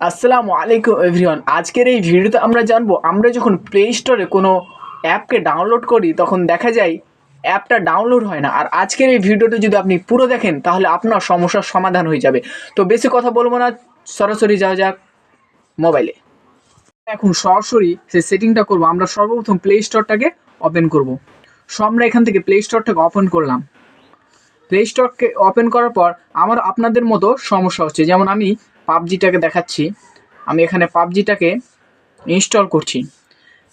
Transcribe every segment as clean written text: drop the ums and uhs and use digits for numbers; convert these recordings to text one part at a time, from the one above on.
আসসালামু আলাইকুম এভরিওয়ান। আজকের এই ভিডিওতে আমরা জানবো, আমরা যখন প্লে স্টোরে কোনো অ্যাপকে ডাউনলোড করি তখন দেখা যায় অ্যাপটা ডাউনলোড হয় না। আর আজকের এই ভিডিওটা যদি আপনি পুরো দেখেন তাহলে আপনার সমস্যার সমাধান হয়ে যাবে। তো বেশি কথা বলবো না, সরাসরি যাওয়া যাক মোবাইলে। এখন সরাসরি সেই সেটিংটা করবো। আমরা সর্বপ্রথম প্লে স্টোরটাকে ওপেন করব। সো আমরা এখান থেকে প্লে স্টোরটাকে ওপেন করলাম। প্লে স্টোরকে ওপেন করার পর আমার আপনাদের মতো সমস্যা হচ্ছে, যেমন আমি পাবজিটাকে দেখাচ্ছি। আমি এখানে পাবজিটাকে ইনস্টল করছি।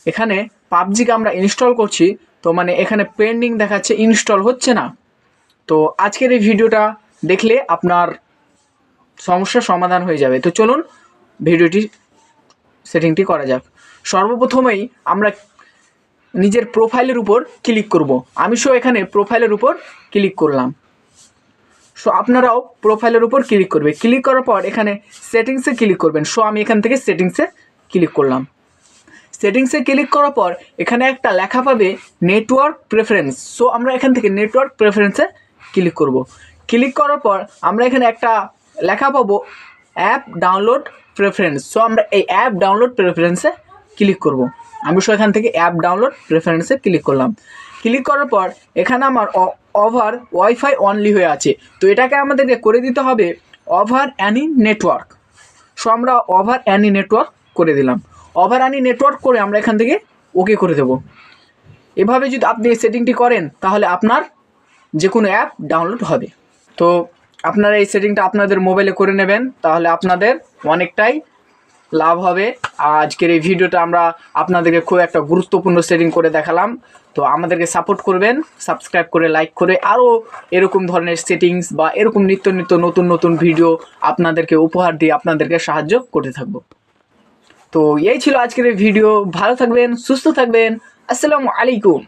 এখানে পাবজিকে আমরা ইনস্টল করছি, তো মানে এখানে পেন্ডিং দেখাচ্ছে, ইনস্টল হচ্ছে না। তো আজকের এই ভিডিওটা দেখলে আপনার সমস্যার সমাধান হয়ে যাবে। তো চলুন ভিডিওটি সেটিংটি করা যাক। সর্বপ্রথমেই আমরা নিজের প্রোফাইলের উপর ক্লিক করব। আমি এখানে প্রোফাইলের উপর ক্লিক করলাম। সো আপনারাও প্রোফাইলের উপর ক্লিক করবে। ক্লিক করার পর এখানে সেটিংসে ক্লিক করবেন। সো আমি এখান থেকে সেটিংসে ক্লিক করলাম। সেটিংসে ক্লিক করার পর এখানে একটা লেখা পাবে নেটওয়ার্ক প্রেফারেন্স। সো আমরা এখান থেকে নেটওয়ার্ক প্রেফারেন্সে ক্লিক করব। ক্লিক করার পর আমরা এখানে একটা লেখা পাবো অ্যাপ ডাউনলোড প্রেফারেন্স। সো আমরা এই অ্যাপ ডাউনলোড প্রেফারেন্সে ক্লিক করব। আমি এখান থেকে অ্যাপ ডাউনলোড প্রেফারেন্সে ক্লিক করলাম। ক্লিক করার পর এখানে আমার ওভার ওয়াইফাই অনলি হয়ে আছে, তো এটাকে আমাদেরকে করে দিতে হবে ওভার অ্যানি নেটওয়ার্ক। সো আমরা ওভার অ্যানি নেটওয়ার্ক করে দিলাম। ওভার অ্যানি নেটওয়ার্ক করে আমরা এখান থেকে ওকে করে দেব। এভাবে যদি আপনি এই সেটিংটি করেন তাহলে আপনার যে কোনো অ্যাপ ডাউনলোড হবে। তো আপনারা এই সেটিংটা আপনাদের মোবাইলে করে নেবেন, তাহলে আপনাদের অনেকটাই লাভ হবে। আজকের এই ভিডিওটা আমরা আপনাদেরকে খুব একটা গুরুত্বপূর্ণ সেটিং করে দেখালাম। তো আমাদেরকে সাপোর্ট করবেন, সাবস্ক্রাইব করে, লাইক করে, আরও এরকম ধরনের সেটিংস বা এরকম নিত্য নিত্য নতুন নতুন ভিডিও আপনাদেরকে উপহার দিয়ে আপনাদেরকে সাহায্য করতে থাকবো। তো এই ছিল আজকের এই ভিডিও। ভালো থাকবেন, সুস্থ থাকবেন। আসসালামু আলাইকুম।